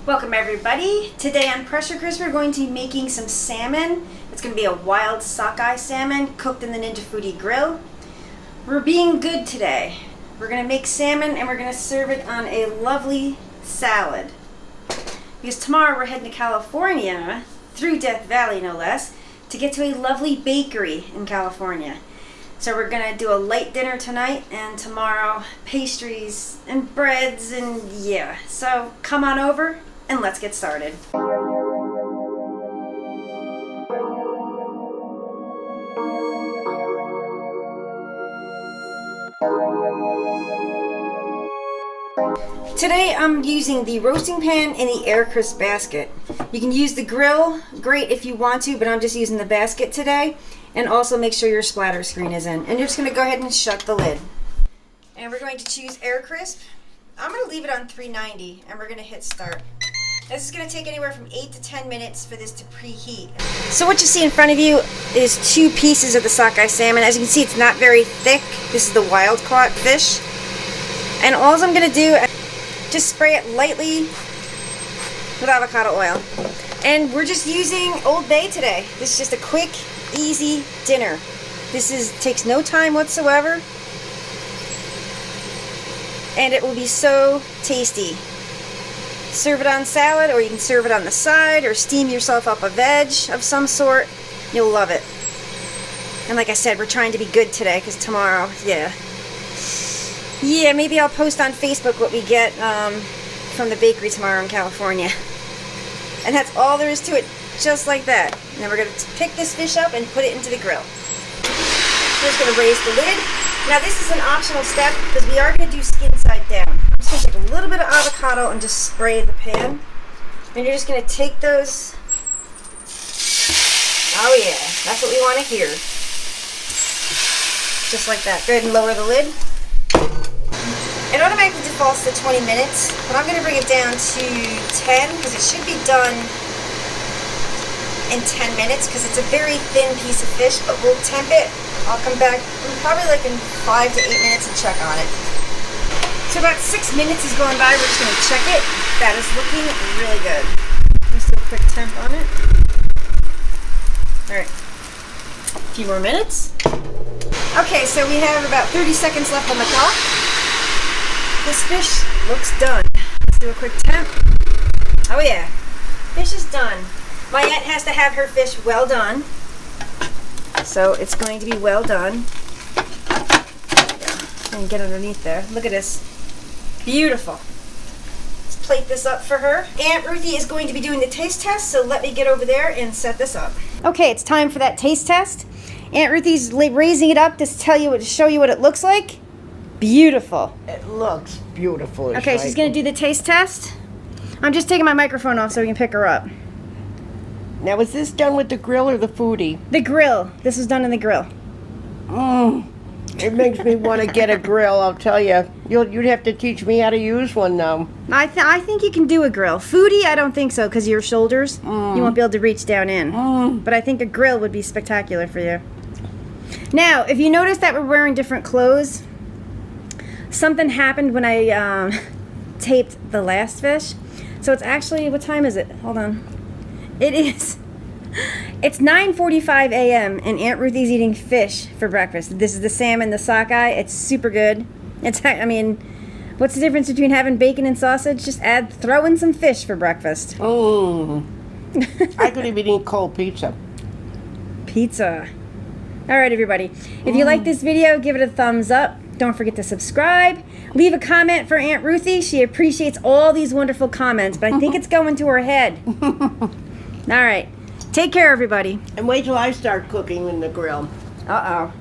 Welcome everybody. Today on Pressure Crisp we're going to be making some salmon. It's going to be a wild sockeye salmon cooked in the Ninja Foodi grill. We're being good today. We're going to make salmon and we're going to serve it on a lovely salad. Because tomorrow we're heading to California, through Death Valley no less, to get to a lovely bakery in California. So we're going to do a light dinner tonight, and tomorrow pastries and breads and yeah. So come on over and let's get started. Today I'm using the roasting pan in the air crisp basket. You can use the grill, great if you want to, but I'm just using the basket today. And also make sure your splatter screen is in. And you're just going to go ahead and shut the lid. And we're going to choose air crisp. I'm going to leave it on 390 and we're going to hit start. This is going to take anywhere from 8 to 10 minutes for this to preheat. So what you see in front of you is 2 pieces of the sockeye salmon. As you can see, it's not very thick. This is the wild caught fish. And all I'm going to do is just spray it lightly with avocado oil. And we're just using Old Bay today. This is just a quick, easy dinner. This takes no time whatsoever. And it will be so tasty. Serve it on salad, or you can serve it on the side, or steam yourself up a veg of some sort. You'll love it. And like I said, we're trying to be good today, because tomorrow, yeah, maybe I'll post on Facebook what we get from the bakery tomorrow in California. And that's all there is to it, just like that. And then we're going to pick this fish up and put it into the grill. We're just going to raise the lid. Now this is an optional step because we are going to do skin side down. I'm just going to take a little bit of avocado and just spray the pan. And you're just going to take those. Oh yeah, that's what we want to hear. Just like that. Go ahead and lower the lid. It automatically defaults to 20 minutes, but I'm going to bring it down to 10 because it should be done in 10 minutes because it's a very thin piece of fish, but we'll temp it. I'll come back probably like in 5 to 8 minutes and check on it. So about 6 minutes is going by. We're just going to check it. That is looking really good. Just do a quick temp on it. Alright. A few more minutes. Okay, so we have about 30 seconds left on the clock. This fish looks done. Let's do a quick temp. Oh yeah. Fish is done. My aunt has to have her fish well done. So it's going to be well done. And get underneath there. Look at this. Beautiful. Let's plate this up for her. Aunt Ruthie is going to be doing the taste test, so let me get over there and set this up. Okay, it's time for that taste test. Aunt Ruthie's raising it up to show you what it looks like. Beautiful. It looks beautiful. Okay, she's going to do the taste test. I'm just taking my microphone off so we can pick her up. Now, was this done with the grill or the Foodi? The grill. This was done in the grill. It makes me want to get a grill, I'll tell you. You'd have to teach me how to use one now. I think you can do a grill. Foodi, I don't think so because of your shoulders. You won't be able to reach down in. But I think a grill would be spectacular for you. Now, if you notice that we're wearing different clothes, something happened when I taped the last fish. So it's actually, what time is it? Hold on. It's 9:45 a.m. and Aunt Ruthie's eating fish for breakfast. This is the salmon, the sockeye. It's super good. I mean, what's the difference between having bacon and sausage? Just throw in some fish for breakfast. I could even eat cold pizza. Pizza. All right, everybody. If you like this video, give it a thumbs up. Don't forget to subscribe. Leave a comment for Aunt Ruthie. She appreciates all these wonderful comments, but I think it's going to her head. All right. Take care, everybody. And wait till I start cooking in the grill. Uh-oh.